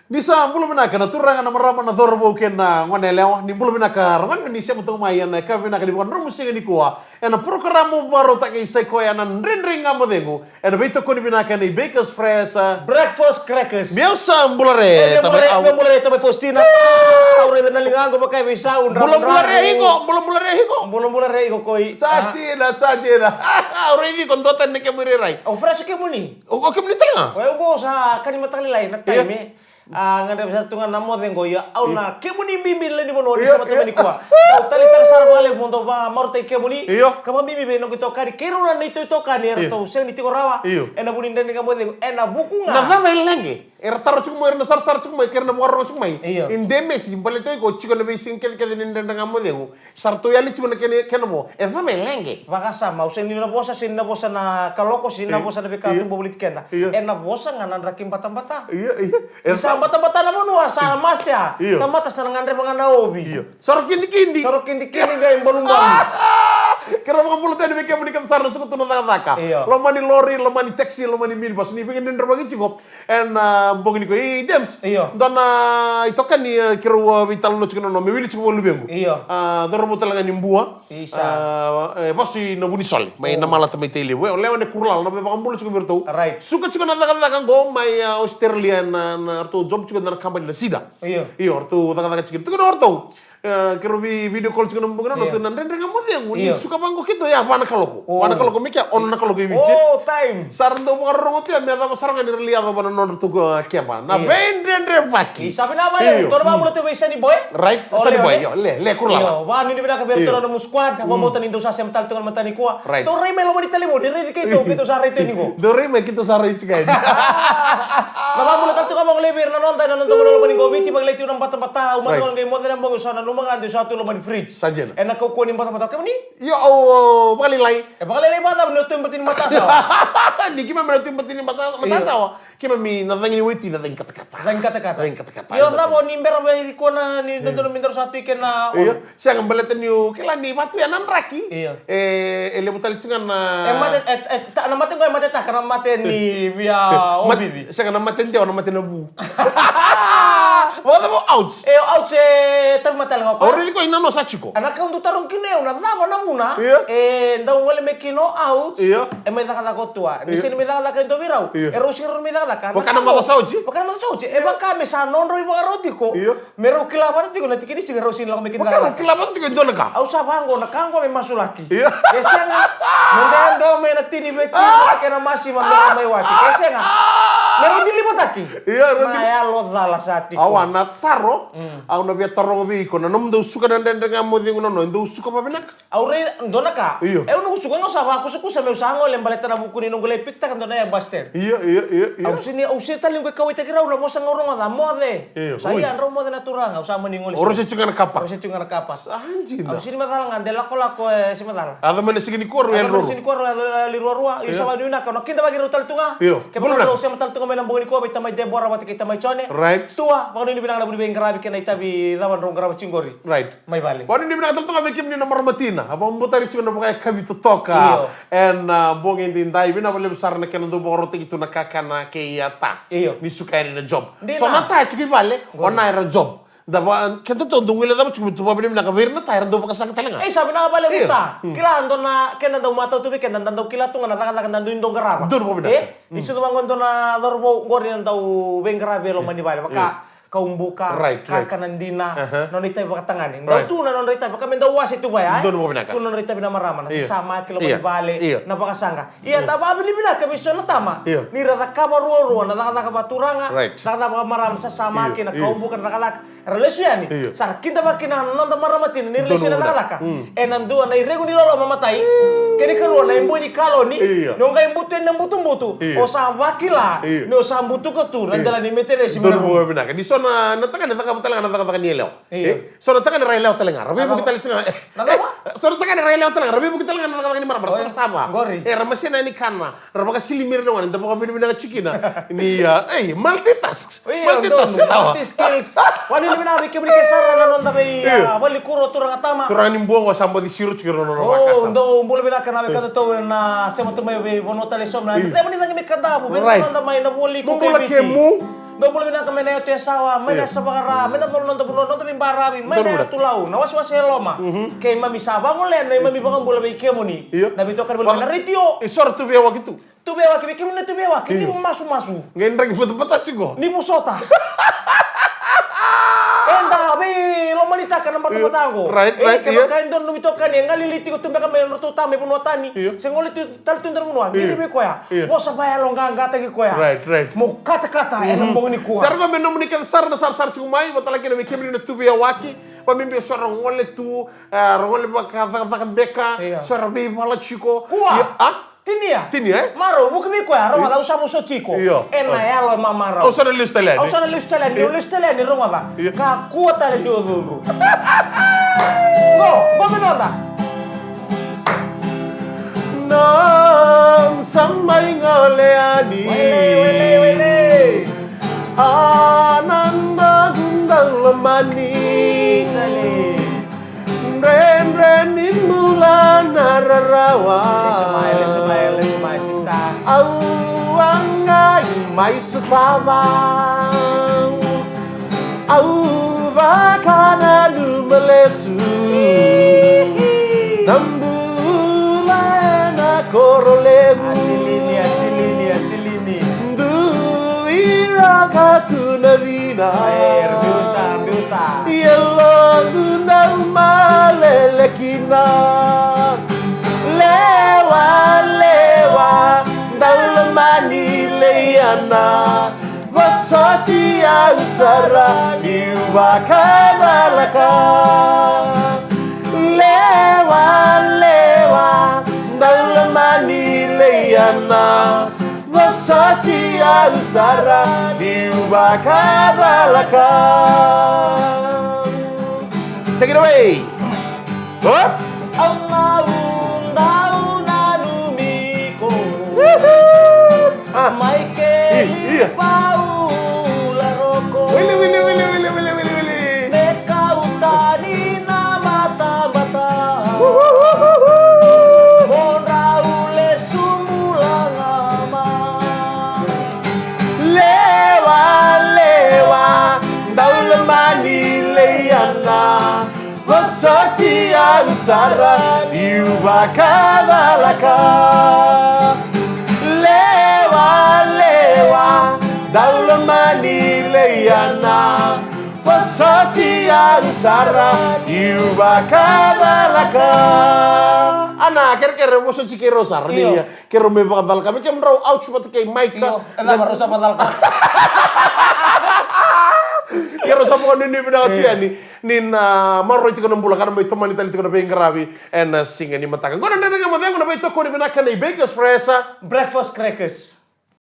Nisa bulu minaka na turanga na marama na dorbo kena ngonelewa ni bulu minaka rangan ni siya mutong mayan na ka minaka di bukan rumusing ni kuwa ena programo baro ta kay say ko yana nrenring ngamodengo ena bito ko ni minaka ni Baker's Fresh breakfast crackers miausa bulare bulare tabe Faustina aure na lingango bakay bisa un bulare higo koi sajina aure higo kondotan ni kemurirai o fresh ke muni o kemuni tanga o sa kanimatang lai na time ngada bisa tungan namo dengo ya au na kemuni bimbi le ni bono di sama tu ni kwa au tali tang sar vale mondo ba morte kemuni kama bimbi be no kito kari kero na ito kani erto sen ni tiko rawa ena bunin den ngamo dengo ena bukunga na vama lengi era taro chumo era sar chumo kerna warro chumo indeme si balito ko chuko le bisin ken ken den ngamo dengo sar to yali chumo ken mo e vama lengi vakasa mau sen ni na bosa na kaloko sin na bosa de ka tumbo bulit kenda ena bosa ngana rakim bata bata na mono sa mastia tamata sa ngandre mangana obi sorok kindi ga imbolumba kera mga pulo tayo bigyan mo ni Kamsar na sugot na taka. Lama ni lorry, lama ni taxi, lama ni minibus. Ni bigyan din rabagin ko. And bongin ko, James. Don ito kan ni kira vital no chikano no mewili chiko lubeng. Doro mo talaga ni mbua. Basi na bunisol. May namala tamay tele. Lewa ni kurlal na baka mbulo chiko berto. Right. Suka chiko na taka go may Australian na arto job chiko na company na sida. Arto taka chiko. Tuko na arto. Kerobi video call chiko nambungana no tu nandre ngamote yang ni suka bangko kito ya wana kaloko mikia on na kaloko ibiche time sarando bukar rongote ya miada saranga ni relia do bana non tu kiapa na bendre paki sabi na bale to ba mulo tu bisa ni boy right sani boy yo le kurla yo wa ni bida ka berto no squad wa mo tan indo sa semtal tu mata ni kuwa to rei melo mo di telemo di rei kito sa rei ni ko do rei me kito sa rei chika na ba mulo tu ka mo lebir na non mo lo ni ko biti bagleti nang bata umang ko ngay mo na mo sa lumang ando satu lumang di fridge. Saja. Enak kau kuning mata-mata kamu ni? Yo, bakaling lay. Bakaling lay mata menutup betin mata sawa. Di gimana menutup betin mata sawa? Kima mi nothing ni witi nothing kata-kata. Yo, rabo nimber ko na ni tentu minter satu ikan na. Iyo, siya ngambaletan yu kila ni batu ya nan raki. Iyo. Ele butal singan na. Tak namaten ko mate tak karena mate ni via obi. Siya namaten dia namaten nabu. Wala mo ouch. Ouch tapi matal ngapa? Ori ko inano sa chiko. Anak kau tu tarung kine una dava na muna. Ndau wale mekino ouch. May nakata ko tua. Di sini may nakata ko ito virau. Erosir may nakata. Pakana mata sauji. Baka mesa non roi baka roti ko. Meru kilapan tiko nanti kini sing erosin lang mekin nakata. Kilapan tiko ito naka. Au sabango nakango may masulaki. Kesenga. Nandang may natini bechi kena masih mamay wati. Kesenga. Meron dilipataki. Maya lo dala sati. Awan taro. Au na biya taro bi ko na nom do suka nandang ngamo di ngono ndo suka pa binak. Aure ndonaka. No suka ngo sa ko suku sa me usango lembaleta na buku ni nongole pikta kan dona ya baster. Iya. Au sini tali ko kawita kira na mo sa ngorong na mo de. Saya ro mo de naturang au sa maningol. Oro se chunga na kapa. Anjing. Au sini matala ngandela ko si matala. Ada mana sigini ko ro ya ro. Sini ko ro li ro isa wa duna ka no kinda bagi ro tal tunga. Ke pala ro sa tal tunga may nambungin ko bita may Deborah mati kita may chone. Right. Tua pag ni binang na buni grabe kena itabi dawan ro grabe chingori. Right. May bali. Wani ni binang tal tunga bekim ni na marmatina. Apa mbutari chunga na bakay kabi to toka. And bongin din dai bina bale besar na kena do boro itu na kakana ke yata. Ni sukari na job. So na ta chuki bale ona era job. Daba kento to dungile daba chuki tu babim na kabir na tayar do pakasa katalenga. Sabi na bale buta. Kila ando na kena do mata tu kena ando kila tu ngana taka ando indo garaba. Dur babim. Isu tu mangon to na dorbo gori ando ben garabe lo mani bale baka kaumbuka kakanandina nonita baka tangani. Ndo tu na nonita baka menda wasi tu baya. Dur babim ka. Tu nonita bina marama na sama kilo bale na baka sanga. Iya taba bili bila kamiso na tama. Ni rata kamaruo na taka baturanga. Na taka maram sa sama kina kaumbuka na taka relasi yani sa kita makina nanda maramatin ni relasi na laka nandu na irego ni lolo mamatai kini karuan na imbu ni kaloni no nga imbutu na butu o sa wakila no sa butu ko tu nandala ni metere si mero binaka di sona nataka nataka nielo so nataka ni railao talenga rabi bu kita litsinga so nataka ni railao talenga rabi bu kita nataka ni marama sama ramasina ni kana rabaka silimir no wan ndabo ko binaka chikina ni multitask skills wani binabi kibri kesara na nonda bay bali kuro turang atama turang nimbo ko sambo di siru chiro no wakasa ndo mbolo bina kana be kada to na semo to may bono tale som na demo ni ngi kada bu ben nonda may na boli ko kemu Nggak boleh bilang ke meneo tia sawa, meneo sabakara, meneo tol nonton imbarabi, meneo tulau, nawas waseloma. Kayak mami sabang oleh, na mami bakang bola bikin moni. Nabi tokar bola na ritio. Isor tu biawa gitu. Tu bewa bikin mana tu bewa, kini masuk. Ngendreng betul-betul sih Ni pusota. Entah, lo manita kan nomor tempat aku. Right, iya. Kain don numi tokan yang ngaliliti ko tumba kami mertu tame pun watani. Sengoli tu tal tundar munwa. Ini be koya. Mo sabaya lo nganga tagi koya. Right. Mo kata-kata enam bong ni kuah. Sarva menom ni kan sar cumai batalaki na kemri na tubi awaki. Pamimbi suara ngole tu, ngole baka beka, suara bi mala chiko. Kuah. Tini ya? Maro, bukan mi kuya, roma tau samu so chico. Ena ya lo mama Au sana listelen. Listelen ni roma ta. Ka kuota le dio dulu. Go minota. Nam samai ngoleani. Wele. Ananda gundang lemani. Ren bulan nararawa. Ismail, sista. Auangai mai sutabang. Au bakana lumelesu. Nambulana korolebu. Asilini. Du irakatu navina. Biuta. Yellow gundang malelekina. Lewa daulamani leyana wasati ausara liwakabalaka. Lewa daulamani leyana wasati ausara liwakabalaka. Take it away. What? Michael Paula Rocco. Willy. Nekautani na mata-mata. Monraule sumulangama. Lewa daulamani leyana wasati ausara liwakabalaka. Lewa daulamani leyana wasati ausara liwakabalaka. Ana kira-kira musuh cikiro sar nih ya. Kira me bakal kami kan raw out cuma kayak mic na. Ena baru sa padal ka. Kira sa mga nini pinakatian nin marro ito ka ng bulakan may teman itali ito ka na pengkarabi and singa ni matakan. Kung nandang nga matang kung na ba ito ko ni pinakan na i-bake espresso breakfast crackers.